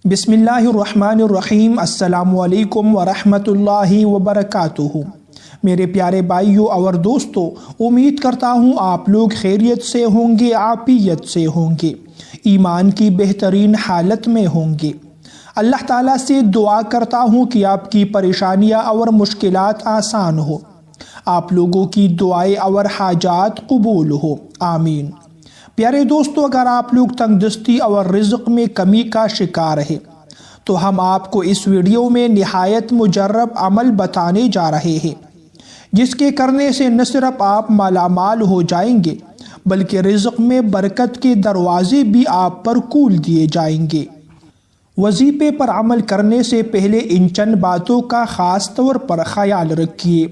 بسم اللہ الرحمن الرحیم۔ السلام علیکم ورحمۃ اللہ وبرکاتہ۔ میرے پیارے بھائیوں اور دوستوں، امید کرتا ہوں آپ لوگ خیریت سے ہوں گے، عافیت سے ہوں گے، ایمان کی بہترین حالت میں ہوں گے۔ اللہ تعالیٰ سے دعا کرتا ہوں کہ آپ کی پریشانیاں اور مشکلات آسان ہو، آپ لوگوں کی دعائیں اور حاجات قبول ہو، آمین۔ پیارے دوستو، اگر آپ لوگ تنگ دستی اور رزق میں کمی کا شکار ہے تو ہم آپ کو اس ویڈیو میں نہایت مجرب عمل بتانے جا رہے ہیں، جس کے کرنے سے نہ صرف آپ مالا مال ہو جائیں گے بلکہ رزق میں برکت کے دروازے بھی آپ پر کھول دیے جائیں گے۔ وظیفے پر عمل کرنے سے پہلے ان چند باتوں کا خاص طور پر خیال رکھیے۔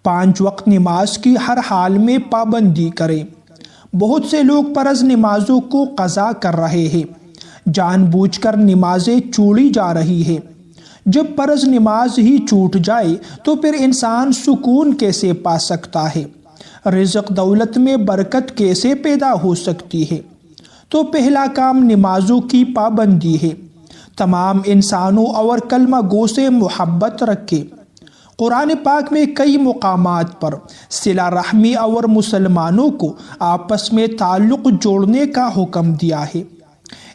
5 وقت نماز کی ہر حال میں پابندی کریں۔ بہت سے لوگ فرض نمازوں کو قضا کر رہے ہیں، جان بوجھ کر نمازیں چھوڑی جا رہی ہیں۔ جب فرض نماز ہی چھوٹ جائے تو پھر انسان سکون کیسے پا سکتا ہے؟ رزق دولت میں برکت کیسے پیدا ہو سکتی ہے؟ تو پہلا کام نمازوں کی پابندی ہے۔ تمام انسانوں اور کلمہ گو سے محبت رکھیں۔ قرآن پاک میں کئی مقامات پر صلہ رحمی اور مسلمانوں کو آپس میں تعلق جوڑنے کا حکم دیا ہے۔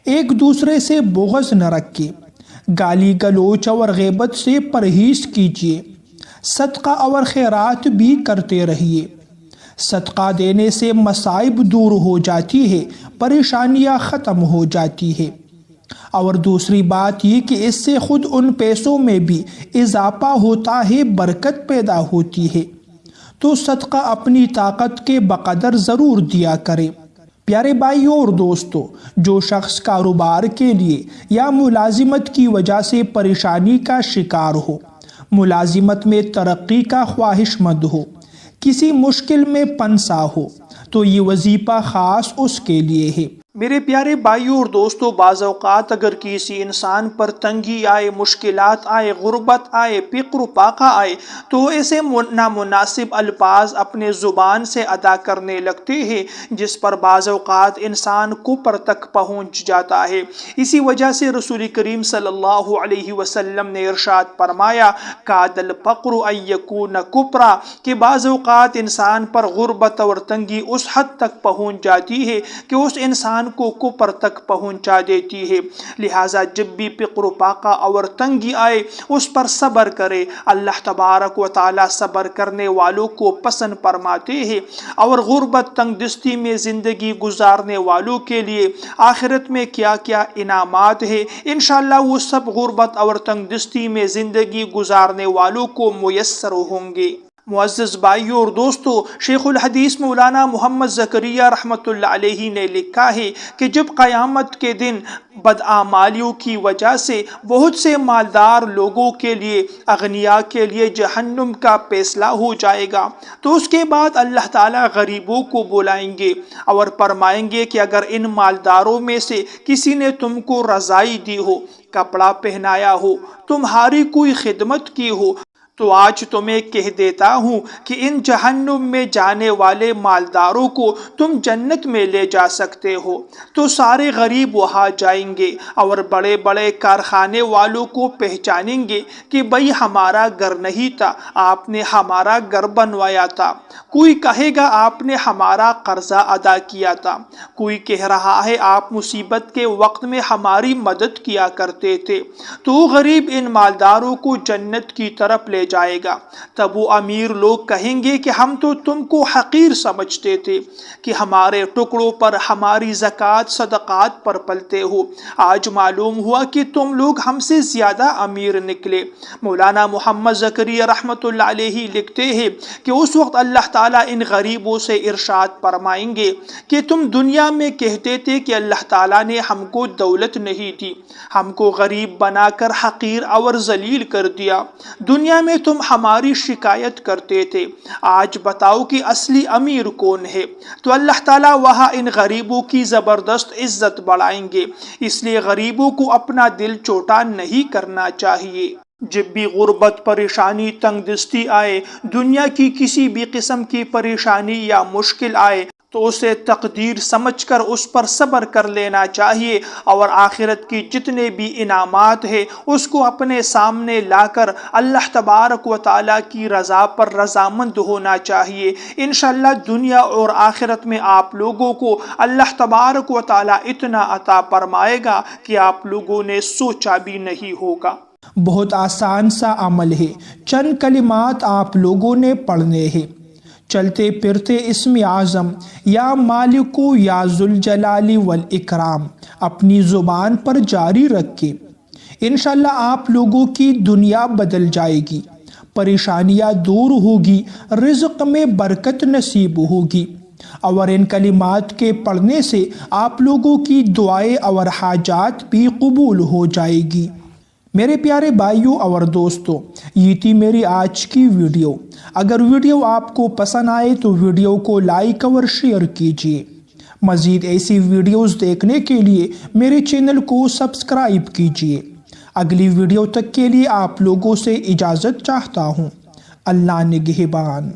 ایک دوسرے سے بغض نہ رکھیں، گالی گلوچ اور غیبت سے پرہیز کیجیے، صدقہ اور خیرات بھی کرتے رہیے۔ صدقہ دینے سے مصائب دور ہو جاتی ہے، پریشانیاں ختم ہو جاتی ہے۔ اور دوسری بات یہ کہ اس سے خود ان پیسوں میں بھی اضافہ ہوتا ہے، برکت پیدا ہوتی ہے۔ تو صدقہ اپنی طاقت کے بقدر ضرور دیا کرے۔ پیارے بھائیوں اور دوستوں، جو شخص کاروبار کے لیے یا ملازمت کی وجہ سے پریشانی کا شکار ہو، ملازمت میں ترقی کا خواہش مند ہو، کسی مشکل میں پھنسا ہو، تو یہ وظیفہ خاص اس کے لیے ہے۔ میرے پیارے بھائیوں اور دوستوں، بعض اوقات اگر کسی انسان پر تنگی آئے، مشکلات آئے، غربت آئے، فقر و فاقہ آئے تو ایسے نامناسب الفاظ اپنے زبان سے ادا کرنے لگتے ہیں جس پر بعض اوقات انسان کفر تک پہنچ جاتا ہے۔ اسی وجہ سے رسول کریم صلی اللہ علیہ وسلم نے ارشاد فرمایا، کاد الفقر ان یکون کفرا، کہ بعض اوقات انسان پر غربت اور تنگی اس حد تک پہنچ جاتی ہے کہ اس انسان کو کفر تک پہنچا دیتی ہے۔ لہٰذا جب بھی فقر و فاقہ اور تنگی آئے اس پر صبر کرے۔ اللہ تبارک و تعالی صبر کرنے والوں کو پسند فرماتے ہیں، اور غربت تنگ دستی میں زندگی گزارنے والوں کے لیے آخرت میں کیا کیا انعامات ہیں، انشاءاللہ وہ سب غربت اور تنگ دستی میں زندگی گزارنے والوں کو میسر ہوں گے۔ معزز بھائیوں اور دوستوں، شیخ الحدیث مولانا محمد زکریا رحمۃ اللہ علیہ نے لکھا ہے کہ جب قیامت کے دن بدعمالیوں کی وجہ سے بہت سے مالدار لوگوں کے لیے، اغنیاء کے لیے جہنم کا فیصلہ ہو جائے گا تو اس کے بعد اللہ تعالیٰ غریبوں کو بلائیں گے اور فرمائیں گے کہ اگر ان مالداروں میں سے کسی نے تم کو رضائی دی ہو، کپڑا پہنایا ہو، تمہاری کوئی خدمت کی ہو، تو آج تمہیں کہہ دیتا ہوں کہ ان جہنم میں جانے والے مالداروں کو تم جنت میں لے جا سکتے ہو۔ تو سارے غریب وہاں جائیں گے اور بڑے بڑے کارخانے والوں کو پہچانیں گے کہ بھئی ہمارا گھر نہیں تھا، آپ نے ہمارا گھر بنوایا تھا۔ کوئی کہے گا آپ نے ہمارا قرضہ ادا کیا تھا، کوئی کہہ رہا ہے آپ مصیبت کے وقت میں ہماری مدد کیا کرتے تھے۔ تو غریب ان مالداروں کو جنت کی طرف لے جائے گا۔ تب وہ امیر لوگ کہیں گے کہ ہم تو تم کو حقیر سمجھتے تھے کہ ہمارے ٹکڑوں پر، ہماری زکوٰۃ صدقات پر پلتے ہو، آج معلوم ہوا کہ تم لوگ ہم سے زیادہ امیر نکلے۔ مولانا محمد زکریا رحمۃ اللہ علیہ لکھتے ہیں کہ اس وقت اللہ تعالیٰ ان غریبوں سے ارشاد فرمائیں گے کہ تم دنیا میں کہتے تھے کہ اللہ تعالیٰ نے ہم کو دولت نہیں دی، ہم کو غریب بنا کر حقیر اور ذلیل کر دیا، دنیا میں تم ہماری شکایت کرتے تھے، آج بتاؤ کہ اصلی امیر کون ہے؟ تو اللہ تعالیٰ وہاں ان غریبوں کی زبردست عزت بڑھائیں گے۔ اس لیے غریبوں کو اپنا دل چھوٹا نہیں کرنا چاہیے۔ جب بھی غربت، پریشانی، تنگ دستی آئے، دنیا کی کسی بھی قسم کی پریشانی یا مشکل آئے تو اسے تقدیر سمجھ کر اس پر صبر کر لینا چاہیے، اور آخرت کی جتنے بھی انعامات ہیں اس کو اپنے سامنے لا کر اللہ تبارک و تعالیٰ کی رضا پر رضامند ہونا چاہیے۔ انشاءاللہ دنیا اور آخرت میں آپ لوگوں کو اللہ تبارک و تعالیٰ اتنا عطا فرمائے گا کہ آپ لوگوں نے سوچا بھی نہیں ہوگا۔ بہت آسان سا عمل ہے، چند کلمات آپ لوگوں نے پڑھنے ہیں۔ چلتے پھرتے اسم اعظم یا مالکو یا ذوالجلال والاکرام اپنی زبان پر جاری رکھیں۔ انشاءاللہ آپ لوگوں کی دنیا بدل جائے گی، پریشانیاں دور ہوگی، رزق میں برکت نصیب ہوگی، اور ان کلمات کے پڑھنے سے آپ لوگوں کی دعائیں اور حاجات بھی قبول ہو جائے گی۔ میرے پیارے بھائیوں اور دوستوں، یہ تھی میری آج کی ویڈیو۔ اگر ویڈیو آپ کو پسند آئے تو ویڈیو کو لائک اور شیئر کیجیے۔ مزید ایسی ویڈیوز دیکھنے کے لیے میرے چینل کو سبسکرائب کیجیے۔ اگلی ویڈیو تک کے لیے آپ لوگوں سے اجازت چاہتا ہوں۔ اللہ نگہبان۔